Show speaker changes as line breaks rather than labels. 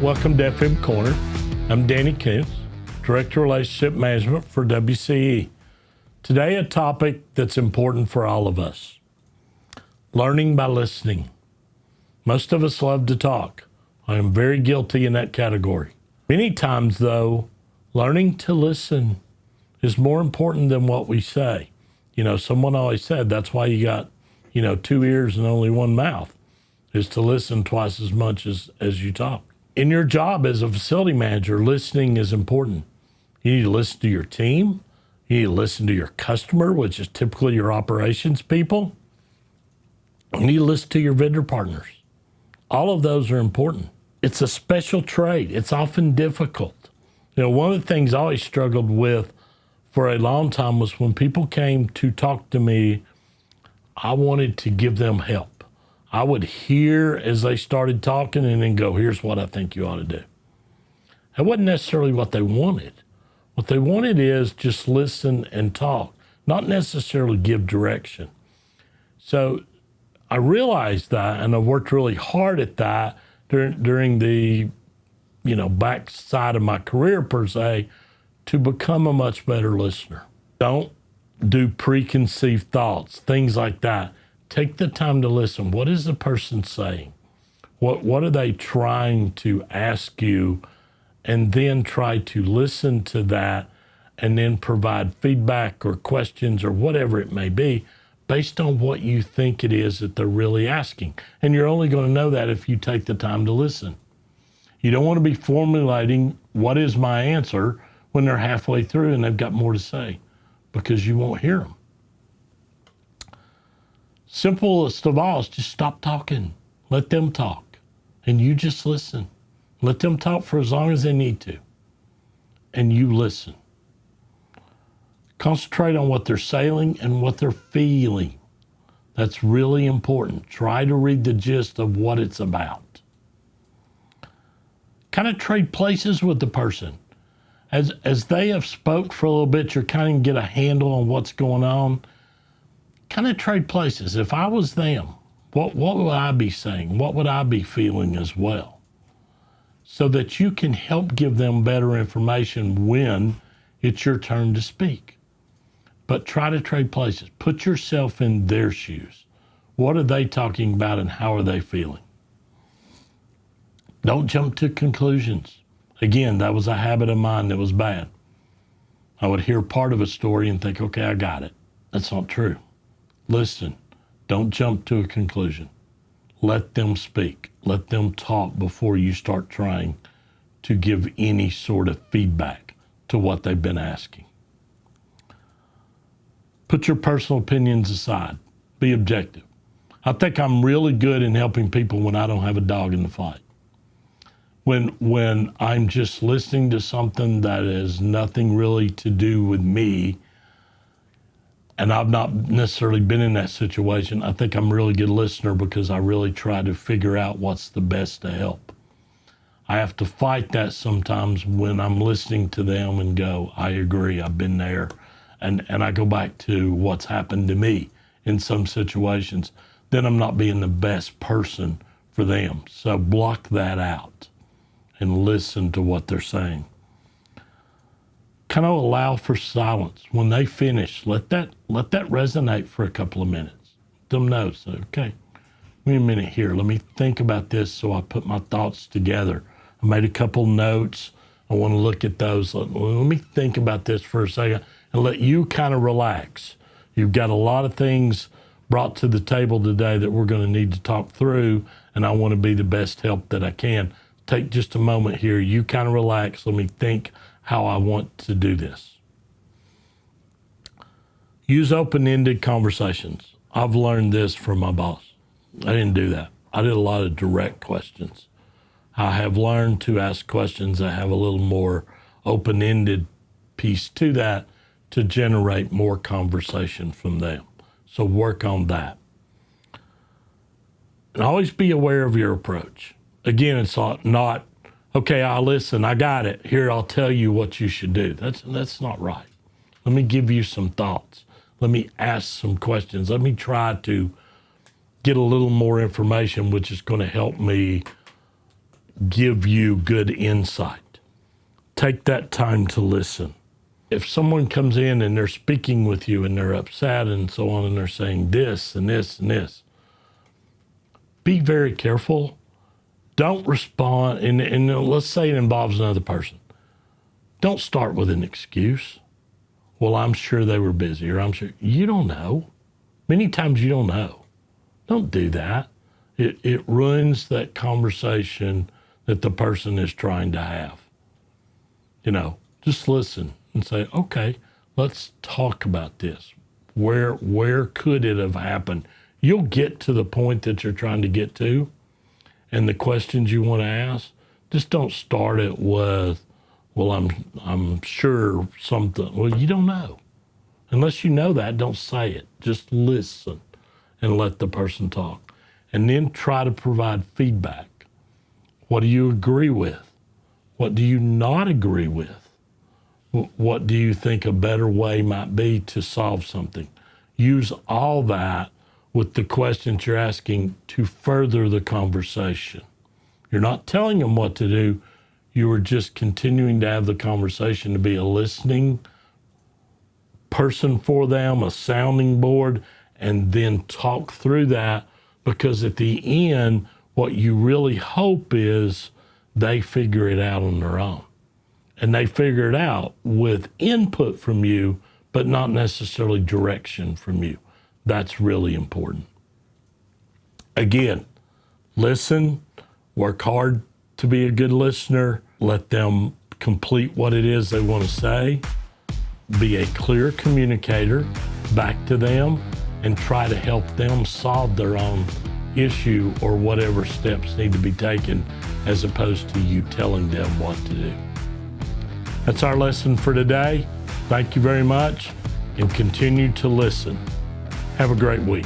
Welcome to FM Corner. I'm Danny Koontz, Director of Relationship Management for WCE. Today, a topic that's important for all of us. Learning by listening. Most of us love to talk. I am very guilty in that category. Many times, though, learning to listen is more important than what we say. You know, someone always said that's why you got, 2 ears and only one mouth, is to listen twice as much as you talk. In your job as a facility manager, listening is important. You need to listen to your team. You need to listen to your customer, which is typically your operations people. You need to listen to your vendor partners. All of those are important. It's a special trait. It's often difficult. One of the things I always struggled with for a long time was when people came to talk to me, I wanted to give them help. I would hear as they started talking and then go, here's what I think you ought to do. That wasn't necessarily what they wanted. What they wanted is just listen and talk, not necessarily give direction. So I realized that, and I worked really hard at that during the, backside of my career per se, to become a much better listener. Don't do preconceived thoughts, things like that. Take the time to listen. What is the person saying? What are they trying to ask you? And then try to listen to that and then provide feedback or questions or whatever it may be based on what you think it is that they're really asking. And you're only going to know that if you take the time to listen. You don't want to be formulating what is my answer when they're halfway through and they've got more to say, because you won't hear them. Simplest of all is just stop talking. Let them talk. And you just listen. Let them talk for as long as they need to. And you listen. Concentrate on what they're saying and what they're feeling. That's really important. Try to read the gist of what it's about. Kind of trade places with the person. As they have spoke for a little bit, you're kind of get a handle on what's going on. Kind of trade places. If I was them, what would I be saying? What would I be feeling as well? So that you can help give them better information when it's your turn to speak. But try to trade places. Put yourself in their shoes. What are they talking about and how are they feeling? Don't jump to conclusions. Again, that was a habit of mine that was bad. I would hear part of a story and think, okay, I got it. That's not true. Listen, don't jump to a conclusion. Let them speak. Let them talk before you start trying to give any sort of feedback to what they've been asking. Put your personal opinions aside. Be objective. I think I'm really good in helping people when I don't have a dog in the fight. When I'm just listening to something that has nothing really to do with me, and I've not necessarily been in that situation, I think I'm a really good listener because I really try to figure out what's the best to help. I have to fight that sometimes when I'm listening to them and go, I agree, I've been there. And I go back to what's happened to me in some situations. Then I'm not being the best person for them. So block that out and listen to what they're saying. Kind of allow for silence. When they finish, let that resonate for a couple of minutes. Let them know, so, okay, give me a minute here. Let me think about this so I put my thoughts together. I made a couple notes. I want to look at those. Let me think about this for a second and let you kind of relax. You've got a lot of things brought to the table today that we're going to need to talk through, and I want to be the best help that I can. Take just a moment here. You kind of relax. Let me think how I want to do this. Use open-ended conversations. I've learned this from my boss. I didn't do that. I did a lot of direct questions. I have learned to ask questions that have a little more open-ended piece to that to generate more conversation from them. So work on that. And always be aware of your approach. Again, it's not, okay, I'll listen, I got it. Here, I'll tell you what you should do. That's not right. Let me give you some thoughts. Let me ask some questions. Let me try to get a little more information, which is going to help me give you good insight. Take that time to listen. If someone comes in and they're speaking with you and they're upset and so on, and they're saying this and this and this, be very careful. Don't respond, and let's say it involves another person. Don't start with an excuse. Well, I'm sure they were busy, or I'm sure. You don't know. Many times you don't know. Don't do that. It ruins that conversation that the person is trying to have. Just listen and say, okay, let's talk about this. Where could it have happened? You'll get to the point that you're trying to get to, and the questions you want to ask. Just don't start it with, well, I'm sure something. Well, you don't know. Unless you know that, don't say it. Just listen and let the person talk. And then try to provide feedback. What do you agree with? What do you not agree with? What do you think a better way might be to solve something? Use all that with the questions you're asking to further the conversation. You're not telling them what to do. You are just continuing to have the conversation, to be a listening person for them, a sounding board, and then talk through that, because at the end, what you really hope is they figure it out on their own. And they figure it out with input from you, but not necessarily direction from you. That's really important. Again, listen, work hard to be a good listener, let them complete what it is they want to say, be a clear communicator back to them, and try to help them solve their own issue or whatever steps need to be taken, as opposed to you telling them what to do. That's our lesson for today. Thank you very much, and continue to listen. Have a great week.